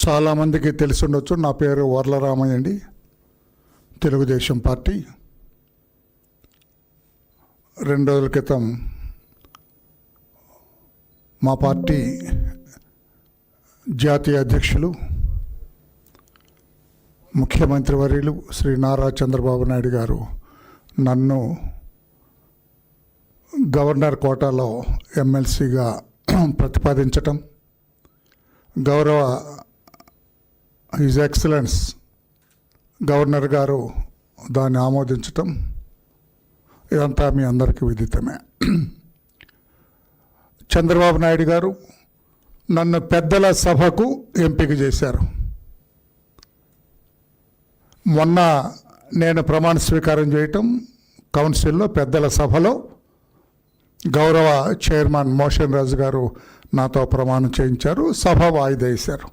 చాలామందికి తెలిసి ఉండొచ్చు, నా పేరు వర్ల రామయ్య అండి, తెలుగుదేశం పార్టీ. 2 రోజుల క్రితం మా పార్టీ జాతీయ అధ్యక్షులు ముఖ్యమంత్రి వర్యులు శ్రీ నారా చంద్రబాబు నాయుడు గారు నన్ను గవర్నర్ కోటాలో ఎమ్మెల్సీగా ప్రతిపాదించటం, గౌరవ హిజ్ ఎక్సలెన్స్ గవర్నర్ గారు దాన్ని ఆమోదించటం, ఇదంతా మీ అందరికీ విదితమే. చంద్రబాబు నాయుడు గారు నన్ను పెద్దల సభకు ఎంపిక చేశారు. మొన్న నేను ప్రమాణ స్వీకారం చేయటం కౌన్సిల్లో పెద్దల సభలో గౌరవ చైర్మన్ మోషన్ రాజు గారు నాతో ప్రమాణం చేయించారు. సభ వాయిదా వేశారు.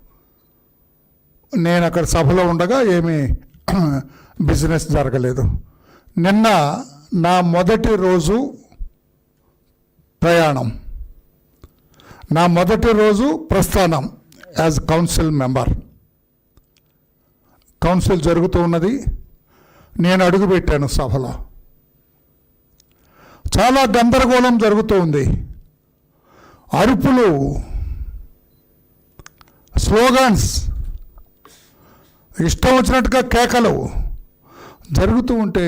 నేను అక్కడ సభలో ఉండగా ఏమీ బిజినెస్ జరగలేదు. నిన్న నా మొదటి రోజు ప్రయాణం, నా మొదటి రోజు ప్రస్థానం యాజ్ కౌన్సిల్ మెంబర్. కౌన్సిల్ జరుగుతూ ఉన్నది. నేను అడుగుపెట్టాను సభలో. చాలా గందరగోళం జరుగుతూ ఉంది. అరుపులు, స్లోగన్స్, ఇష్టం వచ్చినట్టుగా కేకలు జరుగుతూ ఉంటే,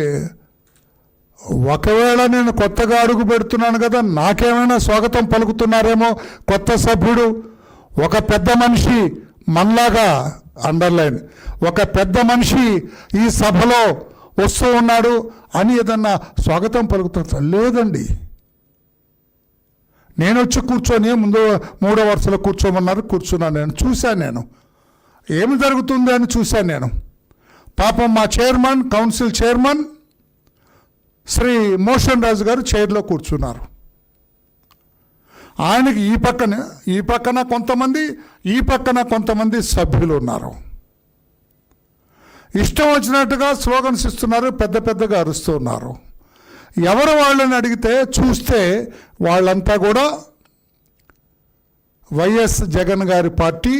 ఒకవేళ నేను కొత్తగా అడుగు పెడుతున్నాను కదా, నాకేమైనా స్వాగతం పలుకుతున్నారేమో కొత్త సభ్యుడు, ఒక పెద్ద మనిషి మనలాగా, అండర్లైన్, ఒక పెద్ద మనిషి ఈ సభలో వస్తూ ఉన్నాడు అని ఏదన్నా స్వాగతం పలుకుతా. లేదండి, నేను వచ్చి కూర్చొని ముందు 3వ వరుసలో కూర్చోమన్నారు, కూర్చున్నాను. నేను చూశాను, నేను ఏమి జరుగుతుంది అని చూశాను. నేను పాపం మా chairman, council chairman Shri Moshen Raju గారు చైర్లో కూర్చున్నారు. ఆయనకి ఈ పక్కన కొంతమంది, ఈ పక్కన కొంతమంది సభ్యులు ఉన్నారు. ఇష్టం వచ్చినట్టుగా స్లోగన్స్ ఇస్తున్నారు, పెద్ద పెద్దగా అరుస్తూ ఉన్నారు. ఎవరు వాళ్ళని అడిగితే చూస్తే వాళ్ళంతా కూడా వైఎస్ జగన్ గారి పార్టీ,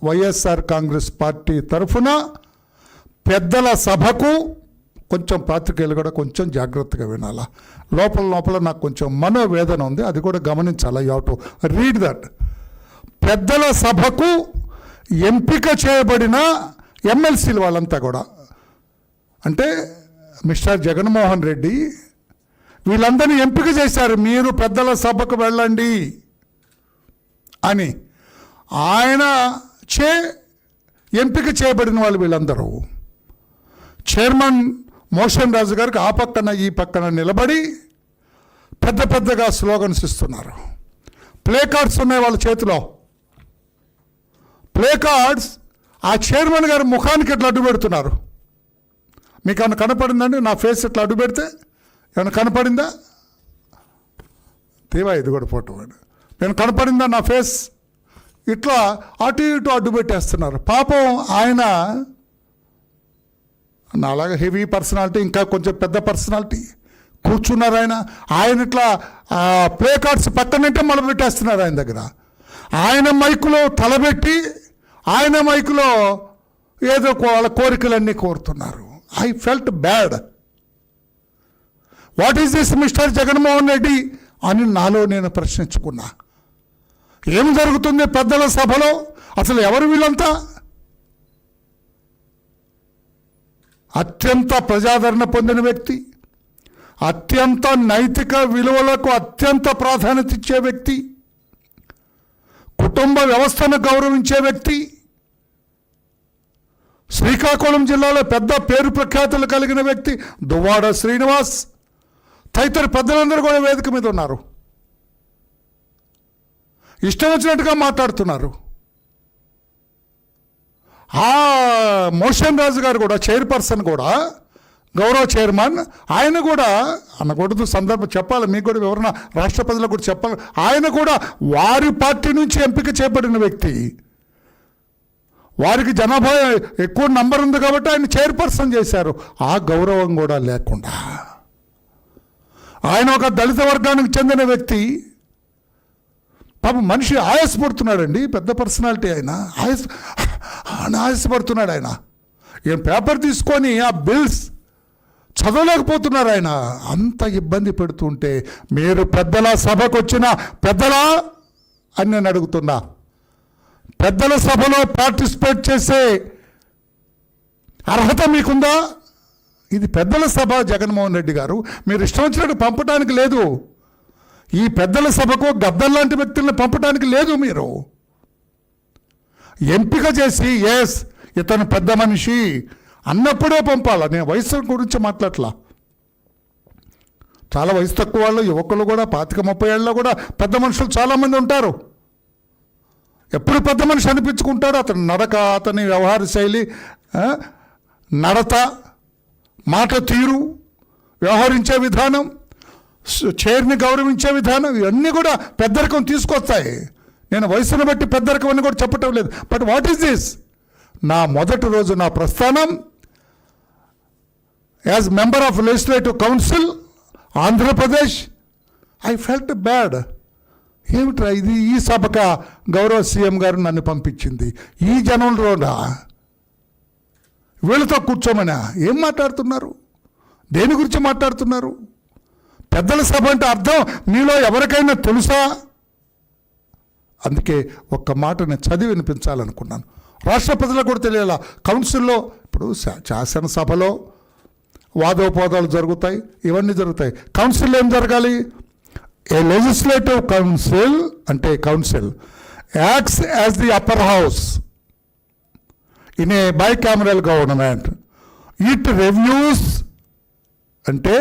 వైఎస్ఆర్ కాంగ్రెస్ పార్టీ తరఫున పెద్దల సభకు, కొంచెం పాత్రికేయులు కూడా కొంచెం జాగ్రత్తగా వినాలా. లోపల నాకు కొంచెం మనోవేదన ఉంది, అది కూడా గమనించాలా. You have to read that. పెద్దల సభకు ఎంపిక చేయబడిన ఎమ్మెల్సీలు వాళ్ళంతా కూడా, అంటే మిస్టర్ జగన్మోహన్ రెడ్డి వీళ్ళందరినీ ఎంపిక చేశారు. మీరు పెద్దల సభకు వెళ్ళండి అని ఆయన ఎంపిక చేయబడిన వాళ్ళు వీళ్ళందరూ. చైర్మన్ మోషన్ రాజు గారికి ఆ పక్కన ఈ పక్కన నిలబడి పెద్ద పెద్దగా స్లోగన్స్ ఇస్తున్నారు. ప్లే కార్డ్స్ ఉన్నాయి వాళ్ళ చేతిలో. ప్లే కార్డ్స్ ఆ చైర్మన్ గారి ముఖానికి ఎట్లా అడ్డు పెడుతున్నారు. మీకు ఏమైనా కనపడిందండి? నా ఫేస్ ఎట్లా అడ్డు పెడితే ఏమైనా కనపడిందా? తీవా, ఇది కూడా ఫోటో. నేను కనపడిందా నా ఫేస్? ఇట్లా అటు ఇటు అడ్డు పెట్టేస్తున్నారు. పాపం ఆయన నాలాగా హెవీ పర్సనాలిటీ, ఇంకా కొంచెం పెద్ద పర్సనాలిటీ కూర్చున్నారు. ఆయన ఇట్లా ప్లే కార్డ్స్ పక్కనంటే మొదలు పెట్టేస్తున్నారు ఆయన దగ్గర. ఆయన మైకులో తలబెట్టి ఆయన మైకులో ఏదో వాళ్ళ కోరికలన్నీ కోరుతున్నారు. I felt bad. What is this mister Jaganmohan Reddy అని నాలో నేను ప్రశ్నించుకున్నా. ఏం జరుగుతుంది పెద్దల సభలో? అసలు ఎవరు వీళ్ళంతా? అత్యంత ప్రజాదరణ పొందిన వ్యక్తి, అత్యంత నైతిక విలువలకు అత్యంత ప్రాధాన్యత ఇచ్చే వ్యక్తి, కుటుంబ వ్యవస్థను గౌరవించే వ్యక్తి, శ్రీకాకుళం జిల్లాలో పెద్ద పేరు ప్రఖ్యాతులు కలిగిన వ్యక్తి దువ్వాడ శ్రీనివాస్ తదితర పెద్దలందరూ కూడా వేదిక మీద ఉన్నారు. ఇష్టం వచ్చినట్టుగా మాట్లాడుతున్నారు. ఆ మోషన్ రాజు గారు కూడా, చైర్పర్సన్ కూడా, గౌరవ చైర్మన్, ఆయన కూడా అనకూడదు, సందర్భం చెప్పాలి మీకు కూడా, ఎవరన్నా రాష్ట్ర ప్రజలకు కూడా చెప్పాలి. ఆయన కూడా వారి పార్టీ నుంచి ఎంపిక చేయబడిన వ్యక్తి. వారికి జనాభా ఎక్కువ నంబర్ ఉంది కాబట్టి ఆయన చైర్పర్సన్ చేశారు. ఆ గౌరవం కూడా లేకుండా ఆయన ఒక దళిత వర్గానికి చెందిన వ్యక్తి. పాపం మనిషి ఆయాసపడుతున్నాడండి, పెద్ద పర్సనాలిటీ ఆయన. అని ఆశపడుతున్నాడు ఆయన. ఈయన పేపర్ తీసుకొని ఆ బిల్స్ చదవలేకపోతున్నారు ఆయన. అంత ఇబ్బంది పెడుతుంటే మీరు పెద్దల సభకు వచ్చిన పెద్దలా అని నేను అడుగుతున్నా. పెద్దల సభలో పార్టిసిపేట్ చేసే అర్హత మీకుందా? ఇది పెద్దల సభ జగన్మోహన్ రెడ్డి గారు, మీరు ఇష్టం వచ్చినట్టు పంపడానికి లేదు. ఈ పెద్దల సభకు గద్దర్ లాంటి వ్యక్తులను పంపడానికి లేదు. మీరు ఎంపిక చేసి ఎస్ ఇతను పెద్ద మనిషి అన్నప్పుడే పంపాలా. నేను వయసు గురించి మాట్లాడలా. చాలా వయసు తక్కువ వాళ్ళు, యువకులు కూడా 25-30 ఏళ్ళలో కూడా పెద్ద మనుషులు చాలామంది ఉంటారు. ఎప్పుడు పెద్ద మనిషి అనిపించుకుంటాడు. అతని నడక, అతని వ్యవహార శైలి, నడత, మాట తీరు, వ్యవహరించే విధానం, చైర్ని గౌరవించే విధానం, ఇవన్నీ కూడా పెద్దరికం తీసుకొస్తాయి. నేను వయసును బట్టి పెద్దరికం అని కూడా చెప్పటం లేదు. But what is this? నా మొదటి రోజు నా ప్రస్థానం as member of legislative council Andhra Pradesh, I felt bad. ఏమిట్రా ఇది? ఈ సభక గౌరవ సీఎం గారు నన్ను పంపించింది, ఈ జనంలోనా వీళ్ళతో కూర్చోమనా? ఏం మాట్లాడుతున్నారు? దేని గురించి మాట్లాడుతున్నారు? పెద్దల సభ అంటే అర్థం మీలో ఎవరికైనా తెలుసా? అందుకే ఒక్క మాట నేను చదివి వినిపించాలనుకున్నాను. రాష్ట్ర ప్రజలకు కూడా తెలియాల. కౌన్సిల్లో ఇప్పుడు శాసనసభలో వాదోపవాదాలు జరుగుతాయి, ఇవన్నీ జరుగుతాయి. కౌన్సిల్ ఏం జరగాలి? ఏ లెజిస్లేటివ్ కౌన్సిల్ అంటే council acts as the upper house in a bicameral government. It reviews అంటే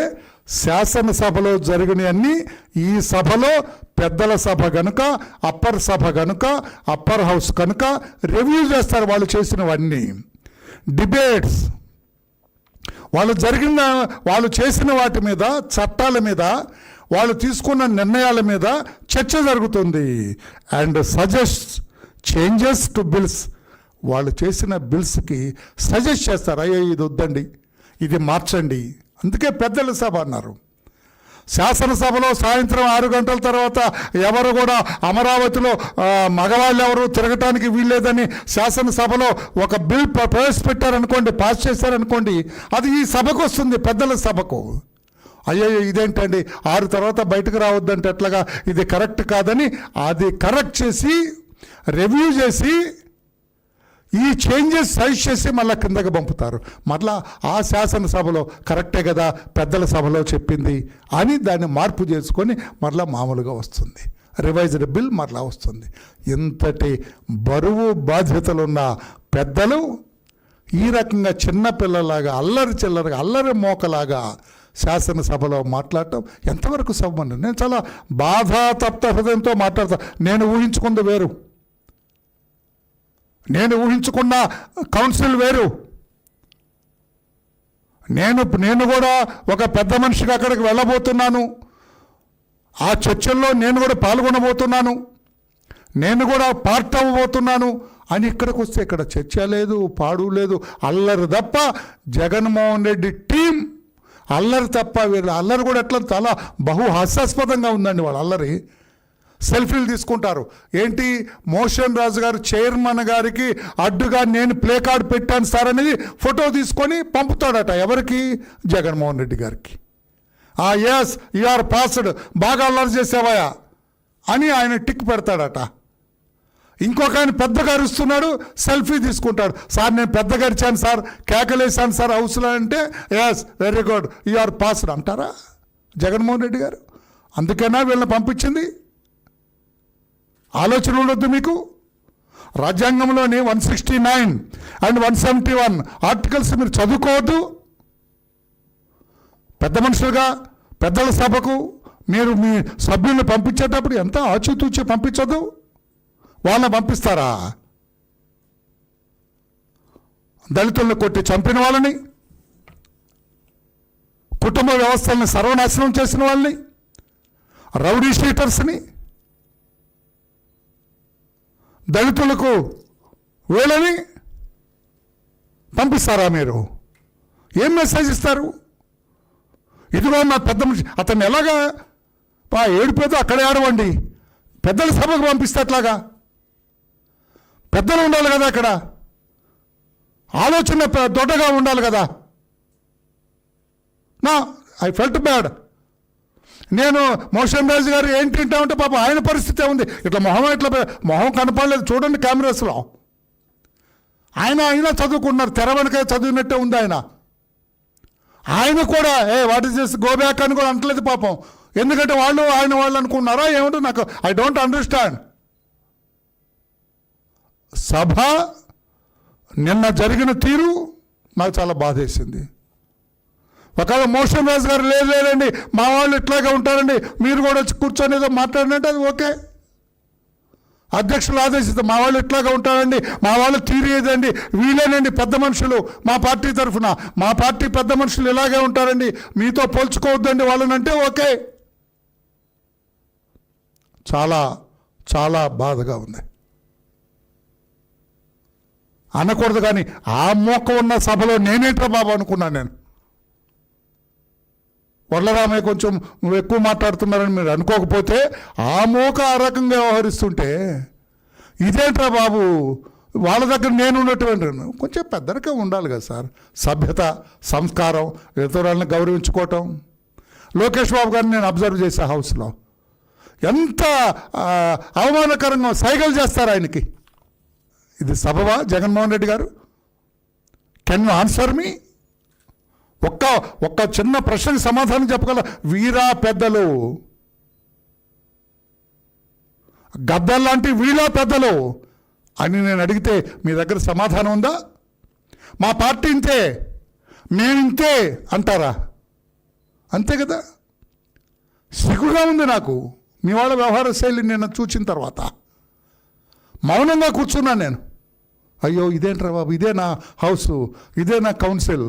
శాసనసభలో జరిగినవన్నీ ఈ సభలో పెద్దల సభ కనుక, అప్పర్ సభ కనుక, అప్పర్ హౌస్ కనుక రివ్యూ చేస్తారు వాళ్ళు చేసినవన్నీ. డిబేట్స్, వాళ్ళు చేసిన వాటి మీద, చట్టాల మీద, వాళ్ళు తీసుకున్న నిర్ణయాల మీద చర్చ జరుగుతుంది. And suggest changes to bills. వాళ్ళు చేసిన బిల్స్కి సజెస్ట్ చేస్తారు. అయ్యో ఇది వద్దండి, ఇది మార్చండి. అందుకే పెద్దల సభ అన్నారు. శాసనసభలో సాయంత్రం 6 గంటల తర్వాత ఎవరు కూడా అమరావతిలో మగవాళ్ళు ఎవరు తిరగటానికి వీల్లేదని శాసనసభలో ఒక బిల్ ప్రవేశపెట్టారనుకోండి, పాస్ చేశారనుకోండి, అది ఈ సభకు వస్తుంది, పెద్దల సభకు. అయ్యో ఇదేంటండి 6 తర్వాత బయటకు రావద్దంటే ఎట్లాగా, ఇది కరెక్ట్ కాదని అది కరెక్ట్ చేసి రివ్యూ చేసి ఈ చేంజెస్ సజెస్ట్ చేసి మళ్ళీ కిందకి పంపుతారు. మళ్ళా ఆ శాసనసభలో కరెక్టే కదా పెద్దల సభలో చెప్పింది అని దాన్ని మార్పు చేసుకొని మళ్ళీ మామూలుగా వస్తుంది. రివైజ్డ్ బిల్ మరలా వస్తుంది. ఇంతటి బరువు బాధ్యతలున్న పెద్దలు ఈ రకంగా చిన్నపిల్లలాగా అల్లరి చిల్లరగా అల్లరి మోకలాగా శాసనసభలో మాట్లాడటం ఎంతవరకు సభ్యులు? నేను చాలా బాధాతప్త హృదయంతో మాట్లాడతాను. నేను ఊహించుకుంది వేరు, నేను ఊహించుకున్న కౌన్సిల్ వేరు. నేను కూడా ఒక పెద్ద మనిషిగా అక్కడికి వెళ్ళబోతున్నాను. ఆ చర్చల్లో నేను కూడా పాల్గొనబోతున్నాను, నేను కూడా పార్ట్ అవ్వబోతున్నాను అని ఇక్కడికి వస్తే ఇక్కడ చర్చ లేదు, పాడు లేదు, అల్లరి తప్ప. జగన్మోహన్ రెడ్డి టీం అల్లరి తప్ప. వీళ్ళ అల్లరి కూడా ఎట్లా చాలా హాస్యాస్పదంగా ఉందండి. వాళ్ళ అల్లరి సెల్ఫీలు తీసుకుంటారు. ఏంటి మోషన్ రాజు గారు చైర్మన్ గారికి అడ్డుగా నేను ప్లే కార్డ్ పెట్టాను సార్ అనేది ఫోటో తీసుకొని పంపుతాడట. ఎవరికి? జగన్మోహన్ రెడ్డి గారికి. ఎస్ యు ఆర్ పాస్డ్, బాగా అల్లరి చేసావయా అని ఆయన టిక్ పెడతాడట. ఇంకొక ఆయన పెద్దగా అరుస్తున్నాడు, సెల్ఫీ తీసుకుంటాడు. సార్ నేను పెద్దగా అరిచాను సార్, కేకలేసాను సార్ హౌస్లో అంటే yes very good you are passed అంటారా జగన్మోహన్ రెడ్డి గారు? అందుకేనా వీళ్ళని పంపించింది? ఆలోచన ఉండొద్దు మీకు? రాజ్యాంగంలోని 169 అండ్ 171 ఆర్టికల్స్ మీరు చదువుకోవద్దు? పెద్ద మనుషులుగా పెద్దల సభకు మీరు మీ సభ్యుల్ని పంపించేటప్పుడు ఎంత ఆచితూచి పంపించదు? వాళ్ళని పంపిస్తారా? దళితులను కొట్టి చంపిన వాళ్ళని, కుటుంబ వ్యవస్థల్ని సర్వనాశనం చేసిన వాళ్ళని, రౌడీ షీటర్స్ని, దళితులకు వీళ్ళని పంపిస్తారా మీరు? ఏం మెసేజ్ ఇస్తారు? ఇదిగో నా పెద్ద మనిషి, అతన్ని ఎలాగా ఏడిపోతే అక్కడే ఆడవండి, పెద్దల సభకు పంపిస్తే అట్లాగా? పెద్దలు ఉండాలి కదా అక్కడ. ఆలోచన దొడ్డగా ఉండాలి కదా. నా ఐ ఫెల్ట్ బ్యాడ్. నేను మోషన్ రాజు గారు ఏం తింటామంటే పాపం ఆయన పరిస్థితి ఉంది, ఇట్లా మొహం కనపడలేదు చూడండి కెమెరాస్లో. ఆయన చదువుకుంటున్నారు, తెర వెనక చదివినట్టే ఉంది ఆయన కూడా what is this go back అని కూడా అంటలేదు పాపం. ఎందుకంటే వాళ్ళు అనుకున్నారా ఏమంటే నాకు ఐ డోంట్ అండర్స్టాండ్. సభ నిన్న జరిగిన తీరు నాకు చాలా బాధేసింది. ఒకవేళ మోషన్ రాజు గారు లేదండి మా వాళ్ళు ఇట్లాగే ఉంటారండి, మీరు కూడా వచ్చి కూర్చొని ఏదో మాట్లాడినట్టు అది ఓకే. అధ్యక్షులు ఆదేశిస్తే మా వాళ్ళు ఇట్లాగే ఉంటారండి, మా వాళ్ళు తీరు ఏదండి, వీళ్ళేనండి పెద్ద మనుషులు మా పార్టీ తరఫున, మా పార్టీ పెద్ద మనుషులు ఇలాగే ఉంటారండి, మీతో పోల్చుకోవద్దండి వాళ్ళనంటే ఓకే. చాలా చాలా బాధగా ఉంది. అనకూడదు కానీ ఆ మోక ఉన్న సభలో నేనేంట్రా బాబు అనుకున్నాను నేను. వడ్లరామయ్య కొంచెం ఎక్కువ మాట్లాడుతున్నారని మీరు అనుకోకపోతే ఆ మోక ఆ రకంగా వ్యవహరిస్తుంటే ఇదేంట్రా బాబు వాళ్ళ దగ్గర నేను ఉన్నటువంటి కొంచెం పెద్దరికే ఉండాలి కదా సార్. సభ్యత, సంస్కారం, ఇతరులను గౌరవించుకోవటం. లోకేష్ బాబు గారిని నేను అబ్జర్వ్ చేశా హౌస్లో, ఎంత అవమానకరంగా సైగలు చేస్తారు ఆయనకి. ఇది సభవా జగన్మోహన్ రెడ్డి గారు? కెన్ యూ ఆన్సర్ మీ? ఒక్క చిన్న ప్రశ్నకి సమాధానం చెప్పగల వీరా పెద్దలు, గద్దల్లాంటి వీరా పెద్దలు అని నేను అడిగితే మీ దగ్గర సమాధానం ఉందా? మా పార్టీ ఇంతే, మేమింతే అంటారా? అంతే కదా. సిగ్గుగా ఉంది నాకు మీ వాళ్ళ వ్యవహార శైలి నేను చూసిన తర్వాత. మౌనంగా కూర్చున్నాను నేను. అయ్యో ఇదేంట్రా బాబు, ఇదే నా హౌసు, ఇదే నా కౌన్సిల్,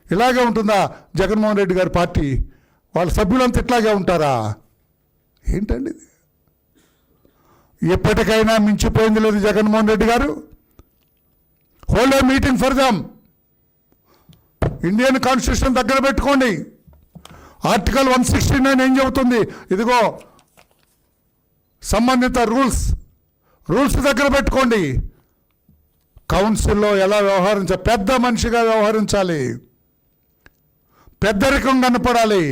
ఇలాగే ఉంటుందా జగన్మోహన్ రెడ్డి గారి పార్టీ? వాళ్ళ సభ్యులంతా ఇట్లాగే ఉంటారా? ఏంటండి ఇది? ఎప్పటికైనా మించిపోయింది లేదు జగన్మోహన్ రెడ్డి గారు. Hold a meeting for them. Indian constitution దగ్గర పెట్టుకోండి. ఆర్టికల్ 169 ఏం చెబుతుంది? ఇదిగో సంబంధిత రూల్స్ దగ్గర పెట్టుకోండి. కౌన్సిల్లో ఎలా వ్యవహరించాలి? పెద్ద మనిషిగా వ్యవహరించాలి, పెద్దరికం కనపడాలి.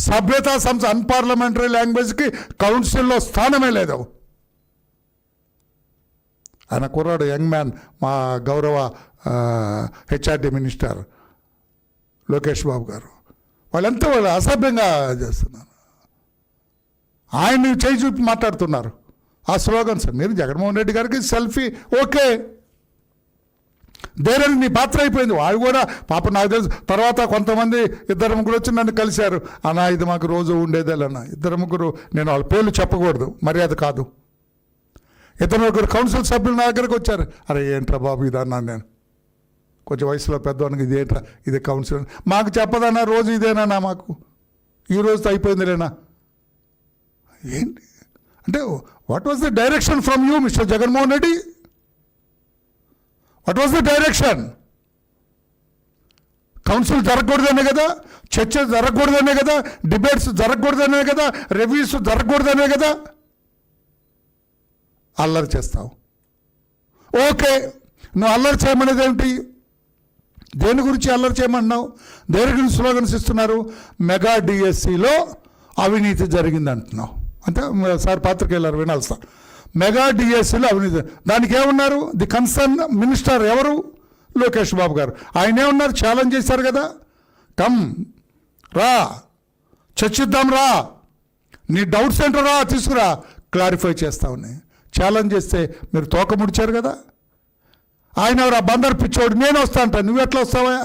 సభ్యత అన్పార్లమెంటరీ లాంగ్వేజ్కి కౌన్సిల్లో స్థానమే లేదు. ఆయన కుర్రాడు యంగ్ మ్యాన్, మా గౌరవ హెచ్ఆర్డి మినిస్టర్ లోకేష్ బాబు గారు, వాళ్ళు అసభ్యంగా చేస్తున్నారు. ఆయన్ని చేయి చూపి మాట్లాడుతున్నారు. ఆ స్లోగన్స్ మీరు జగన్మోహన్ రెడ్డి గారికి సెల్ఫీ ఓకే, దేని నీ పాత్ర అయిపోయింది. వాళ్ళు కూడా పాప నాకు తెలుసు. తర్వాత కొంతమంది 2-3 వచ్చి నన్ను కలిశారు. అన్నా ఇది మాకు రోజు ఉండేదేలన్నా. 2-3 నేను వాళ్ళ పేర్లు చెప్పకూడదు, మర్యాద కాదు. 2-3 కౌన్సిల్ సభ్యులు నా దగ్గరకు వచ్చారు. అరే ఏంట్రా బాబు ఇది అన్నాను నేను. కొంచెం వయసులో పెద్దవానికి ఇది ఏంట్రా, ఇది కౌన్సిల్ మాకు చెప్పదన్నా, రోజు ఇదేనా మాకు, ఈ రోజుతో అయిపోయిందిలేనా ఏంటి అంటే? What was the direction from you mister Jaganmohan Reddy? What was the direction? Council జరగకూడదనే కదా, చర్చ జరగకూడదనే కదా, డిబేట్స్ జరగకూడదనే కదా, రివ్యూస్ జరగకూడదనే కదా అల్లరి చేస్తావు. ఓకే, నువ్వు అల్లరి చేయమనేది ఏమిటి? దేని గురించి అల్లరి చేయమన్నావు? దేని గురించి స్లోగన్స్ ఇస్తున్నారు? మెగా డిఎస్సిలో అవినీతి జరిగింది అంటున్నావు. అంటే సార్ పాత్రికేయులారు వినాలి సార్. మెగా డిఎస్సిలో అవినీతి, దానికి ఏమన్నారు? ది కన్సర్న్ మినిస్టర్ ఎవరు? లోకేష్ బాబు గారు. ఆయన ఏమన్నారు? ఛాలెంజ్ చేశారు కదా, కమ్ రా చర్చిద్దాం రా, నీ డౌట్స్ ఏంటో రా తీసుకురా, క్లారిఫై చేస్తామని ఛాలెంజ్ చేస్తే మీరు తోక ముడిచారు కదా. ఆయన ఎవరు? ఆ బందర్ పిచ్చోడు. నేను వస్తా అంట, నువ్వు ఎట్లా వస్తావా?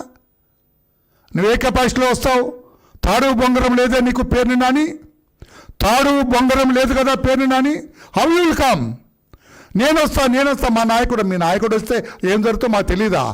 నువ్వు ఏ కెపాసిటీలో వస్తావు? తాడు బొంగరం లేదే నీకు పేరుని నాని? తాడు బొంగరం లేదు కదా పేరుని Nani? How you will come? నేను వస్తా. మా నాయకుడు, మీ నాయకుడు వస్తే ఏం జరుగుతుందో మాకు తెలీదా?